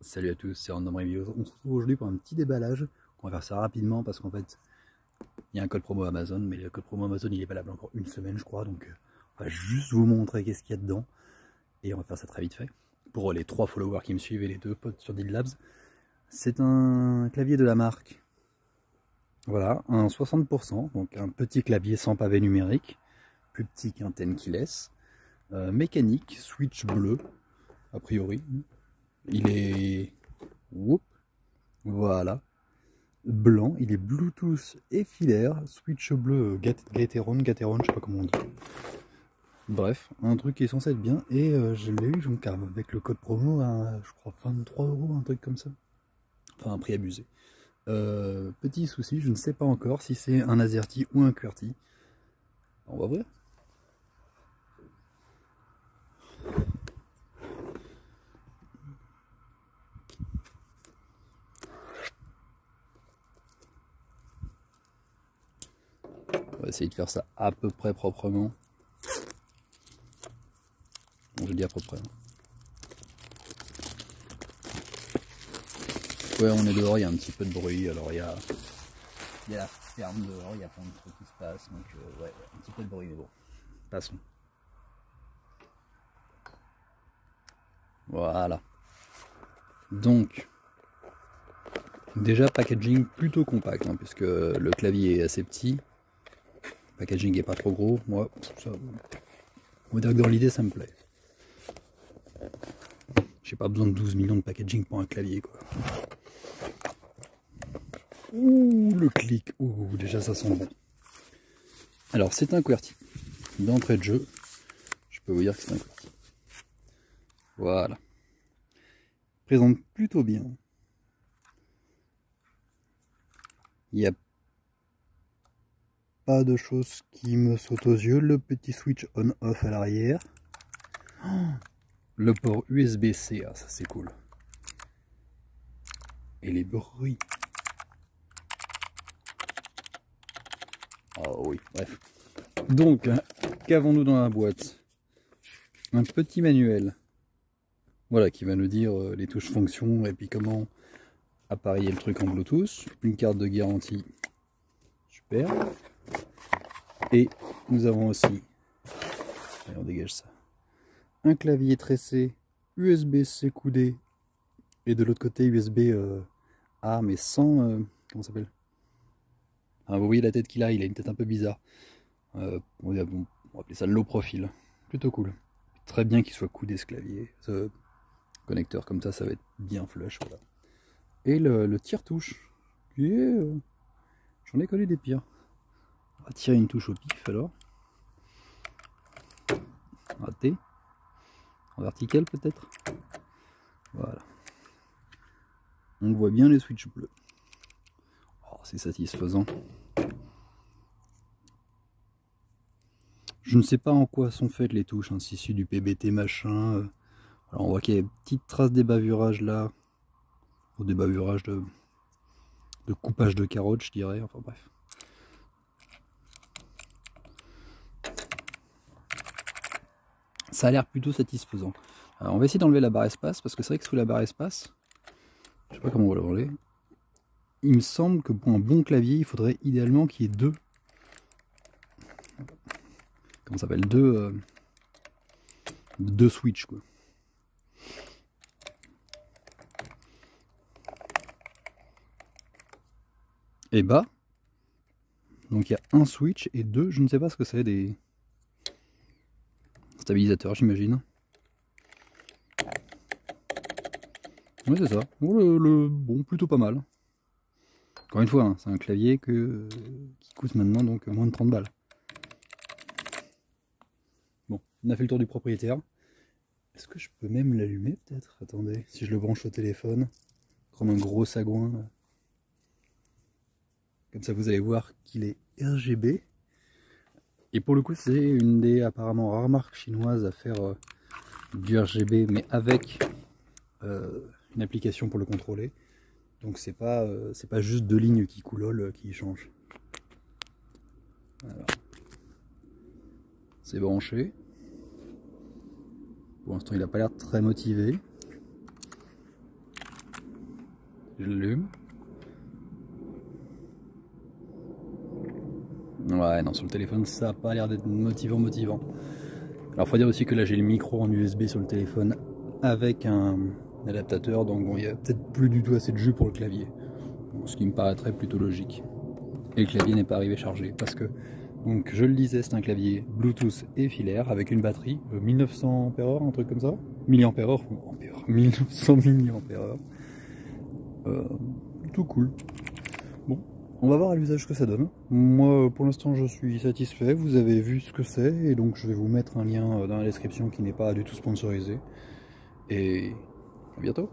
Salut à tous, c'est Random Reviews. On se retrouve aujourd'hui pour un petit déballage. On va faire ça rapidement parce qu'en fait, il y a un code promo Amazon, mais le code promo Amazon il est valable encore une semaine, je crois. Donc, on va juste vous montrer qu'est-ce qu'il y a dedans. Et on va faire ça très vite fait. Pour les 3 followers qui me suivent et les 2 potes sur Deal Labs, c'est un clavier de la marque. Voilà, un 60%, donc un petit clavier sans pavé numérique, plus petit qu'un 10 keyless, mécanique, switch bleu, a priori. Il est... Whoop. Voilà. Blanc, il est Bluetooth et filaire, switch bleu Gateron, je sais pas comment on dit. Bref, un truc qui est censé être bien, et je l'ai eu donc avec le code promo à, je crois, 23 €, un truc comme ça. Enfin, un prix abusé. Petit souci, je ne sais pas encore si c'est un AZERTY ou un QWERTY. On va voir. On va essayer de faire ça à peu près proprement. Bon, je dis à peu près. Ouais, on est dehors, il y a un petit peu de bruit, alors il y a la ferme dehors, il y a plein de trucs qui se passent, donc ouais, un petit peu de bruit, mais bon, passons. Voilà. Donc, déjà packaging plutôt compact, hein, puisque le clavier est assez petit. Le packaging est pas trop gros. Moi, ça, on va dire que dans l'idée, ça me plaît. J'ai pas besoin de 12 millions de packaging pour un clavier, quoi. Ouh, le clic. Ouh, déjà ça sent bon. Alors, c'est un QWERTY. D'entrée de jeu, je peux vous dire que c'est un QWERTY. Voilà. Présente plutôt bien. Il n'y a pas de choses qui me sautent aux yeux. Le petit switch on-off à l'arrière. Le port USB-C, ah, ça c'est cool. Et les bruits. Oh oui, bref. Donc, qu'avons-nous dans la boîte? Un petit manuel. Voilà, qui va nous dire les touches fonctions et puis comment appareiller le truc en Bluetooth. Une carte de garantie. Super. Et nous avons aussi, allez, on dégage ça, un clavier tressé USB-C coudé et de l'autre côté USB-A mais sans, comment ça s'appelle? Ah, vous voyez la tête qu'il a, il a une tête un peu bizarre. On va appeler ça low profile. Plutôt cool. Très bien qu'il soit coudé ce clavier, ce connecteur comme ça va être bien flush. Voilà. Et le tire-touche, qui est... j'en ai connu des pires. On va tirer une touche au pif alors. Raté. En vertical peut-être. Voilà. On voit bien les switches bleus. Oh, c'est satisfaisant. Je ne sais pas en quoi sont faites les touches, hein, si c'est du PBT machin. Alors on voit qu'il y a des petites traces d'ébavurage là. Ou d'ébavurage de coupage de carotte, je dirais. Enfin bref. Ça a l'air plutôt satisfaisant. Alors on va essayer d'enlever la barre espace, parce que c'est vrai que sous la barre espace, je sais pas comment on va l'enlever. Il me semble que pour un bon clavier, il faudrait idéalement qu'il y ait deux. Comment ça s'appelle, deux switches quoi. Et bah, donc il y a un switch et deux, je ne sais pas ce que c'est, des stabilisateurs j'imagine. Oui c'est ça, bon, bon plutôt pas mal. Encore une fois, hein, c'est un clavier qui coûte maintenant donc moins de 30 balles. Bon, on a fait le tour du propriétaire. Est-ce que je peux même l'allumer peut-être? Attendez, si je le branche au téléphone, comme un gros sagouin. Là. Comme ça vous allez voir qu'il est RGB. Et pour le coup c'est une des apparemment rares marques chinoises à faire du RGB mais avec une application pour le contrôler. Donc c'est pas juste deux lignes qui coulolent qui changent. Voilà. C'est branché. Pour l'instant il n'a pas l'air très motivé. Je l'allume. Ouais, non, sur le téléphone, ça n'a pas l'air d'être motivant. Alors, faut dire aussi que là, j'ai le micro en USB sur le téléphone avec un adaptateur, donc bon, il n'y a peut-être plus du tout assez de jus pour le clavier. Bon, ce qui me paraîtrait plutôt logique. Et le clavier n'est pas arrivé chargé parce que, donc, je le disais, c'est un clavier Bluetooth et filaire avec une batterie 1900 mAh, un truc comme ça. Milliampères heure, 1900 mAh. Tout cool. Bon. On va voir à l'usage ce que ça donne. Moi, pour l'instant, je suis satisfait. Vous avez vu ce que c'est. Et donc, je vais vous mettre un lien dans la description qui n'est pas du tout sponsorisé. Et à bientôt.